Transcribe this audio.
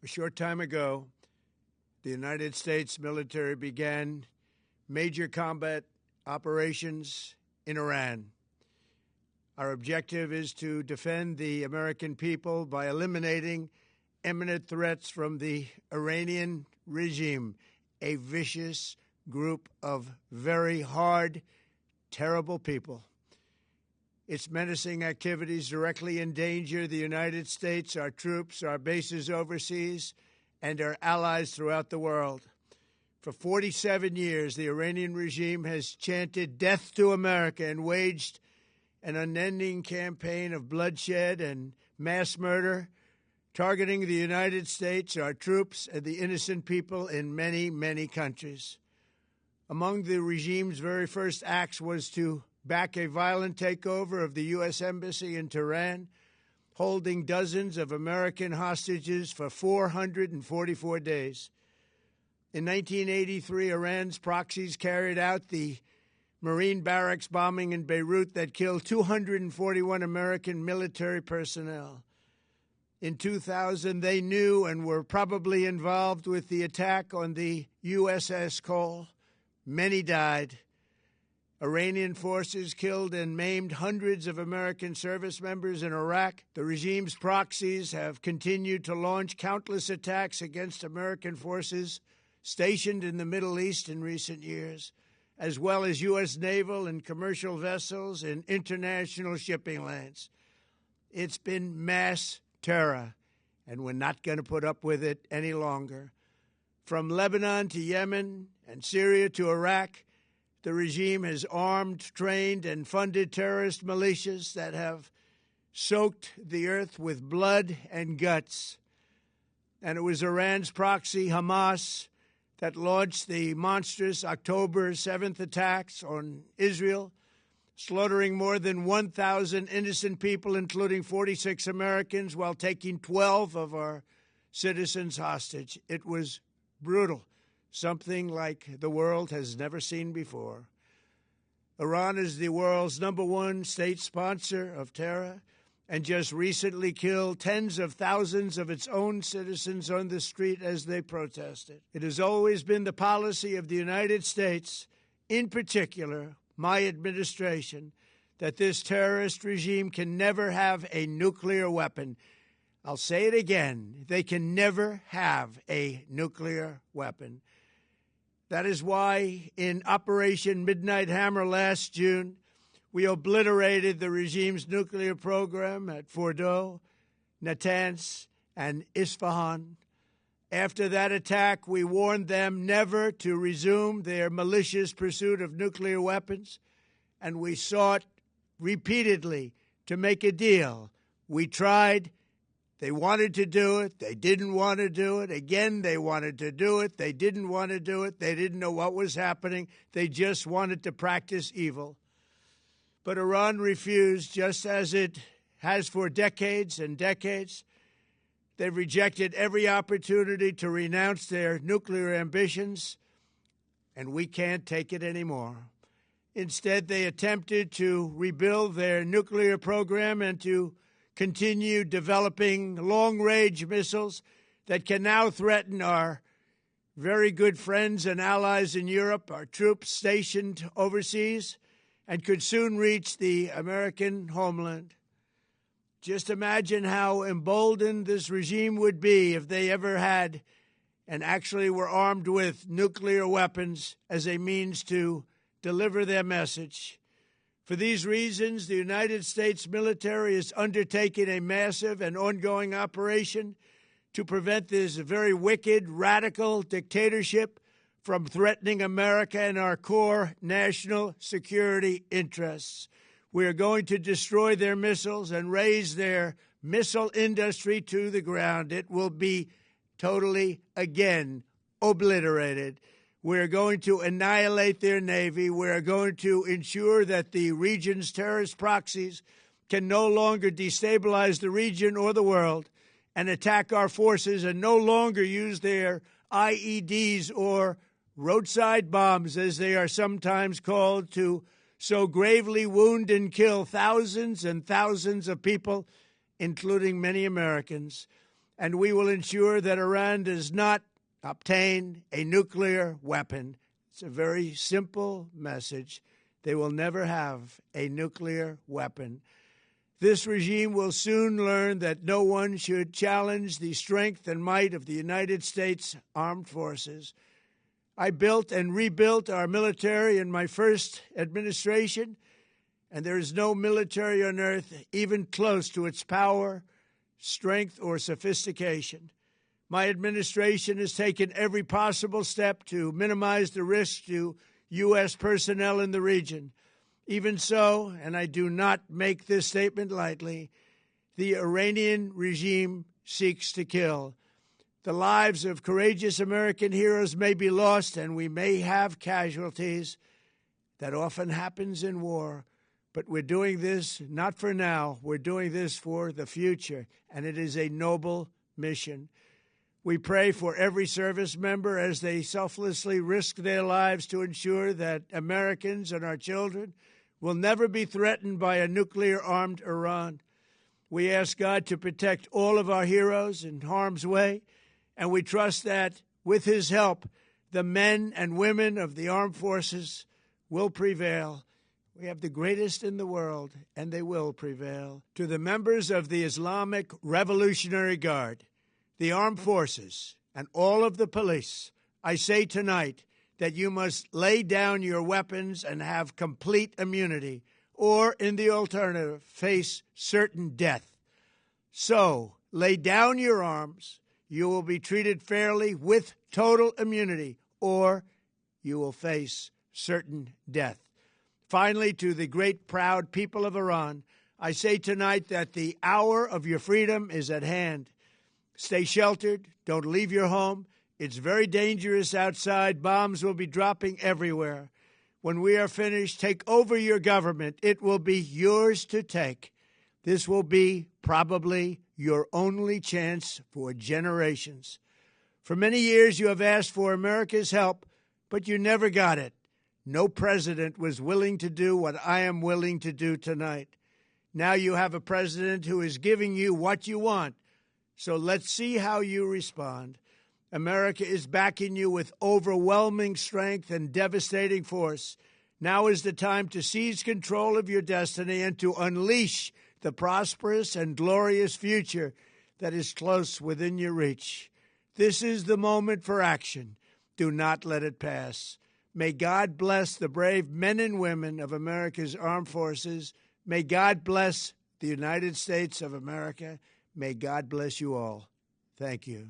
A short time ago, the United States military began major combat operations in Iran. Our objective is to defend the American people by eliminating imminent threats from the Iranian regime, a vicious group of very hard, terrible people. Its menacing activities directly endanger the United States, our troops, our bases overseas, and our allies throughout the world. For 47 years, the Iranian regime has chanted death to America and waged an unending campaign of bloodshed and mass murder, targeting the United States, our troops, and the innocent people in many, many countries. Among the regime's very first acts was to back a violent takeover of the U.S. Embassy in Tehran, holding dozens of American hostages for 444 days. In 1983, Iran's proxies carried out the Marine barracks bombing in Beirut that killed 241 American military personnel. In 2000, they knew and were probably involved with the attack on the USS Cole. Many died. Iranian forces killed and maimed hundreds of American service members in Iraq. The regime's proxies have continued to launch countless attacks against American forces stationed in the Middle East in recent years, as well as U.S. naval and commercial vessels in international shipping lanes. It's been mass terror, and we're not going to put up with it any longer. From Lebanon to Yemen and Syria to Iraq, the regime has armed, trained, and funded terrorist militias that have soaked the earth with blood and guts. And it was Iran's proxy, Hamas, that launched the monstrous October 7th attacks on Israel, slaughtering more than 1,000 innocent people, including 46 Americans, while taking 12 of our citizens hostage. It was brutal, something like the world has never seen before. Iran is the world's #1 state sponsor of terror and just recently killed tens of thousands of its own citizens on the street as they protested. It has always been the policy of the United States, in particular, my administration, that this terrorist regime can never have a nuclear weapon. I'll say it again. They can never have a nuclear weapon. That is why in Operation Midnight Hammer last June, we obliterated the regime's nuclear program at Fordow, Natanz, and Isfahan. After that attack, we warned them never to resume their malicious pursuit of nuclear weapons, and we sought repeatedly to make a deal. We tried. They wanted to do it. They didn't want to do it. Again, they wanted to do it. They didn't want to do it. They didn't know what was happening. They just wanted to practice evil. But Iran refused, just as it has for decades and decades. They've rejected every opportunity to renounce their nuclear ambitions, and we can't take it anymore. Instead, they attempted to rebuild their nuclear program and to continue developing long-range missiles that can now threaten our very good friends and allies in Europe, our troops stationed overseas, and could soon reach the American homeland. Just imagine how emboldened this regime would be if they ever had and actually were armed with nuclear weapons as a means to deliver their message. For these reasons, the United States military is undertaking a massive and ongoing operation to prevent this very wicked, radical dictatorship from threatening America and our core national security interests. We are going to destroy their missiles and raise their missile industry to the ground. It will be totally, again, obliterated. We're going to annihilate their Navy. We're going to ensure that the region's terrorist proxies can no longer destabilize the region or the world and attack our forces and no longer use their IEDs or roadside bombs, as they are sometimes called, to so gravely wound and kill thousands and thousands of people, including many Americans. and we will ensure that Iran does not obtain a nuclear weapon. It's a very simple message. They will never have a nuclear weapon. This regime will soon learn that no one should challenge the strength and might of the United States Armed Forces. I built and rebuilt our military in my first administration, and there is no military on earth even close to its power, strength, or sophistication. My administration has taken every possible step to minimize the risk to U.S. personnel in the region. Even so, and I do not make this statement lightly, the Iranian regime seeks to kill. The lives of courageous American heroes may be lost, and we may have casualties. That often happens in war. But we're doing this not for now. We're doing this for the future, and it is a noble mission. We pray for every service member as they selflessly risk their lives to ensure that Americans and our children will never be threatened by a nuclear-armed Iran. We ask God to protect all of our heroes in harm's way, and we trust that, with his help, the men and women of the armed forces will prevail. We have the greatest in the world, and they will prevail. To the members of the Islamic Revolutionary Guard, the armed forces, and all of the police, I say tonight that you must lay down your weapons and have complete immunity, or, in the alternative, face certain death. So, lay down your arms. You will be treated fairly with total immunity, or you will face certain death. Finally, to the great, proud people of Iran, I say tonight that the hour of your freedom is at hand. Stay sheltered. Don't leave your home. It's very dangerous outside. Bombs will be dropping everywhere. When we are finished, take over your government. It will be yours to take. This will be probably your only chance for generations. For many years, you have asked for America's help, but you never got it. No president was willing to do what I am willing to do tonight. Now you have a president who is giving you what you want. So let's see how you respond. America is backing you with overwhelming strength and devastating force. Now is the time to seize control of your destiny and to unleash the prosperous and glorious future that is close within your reach. This is the moment for action. Do not let it pass. May God bless the brave men and women of America's armed forces. May God bless the United States of America. May God bless you all. Thank you.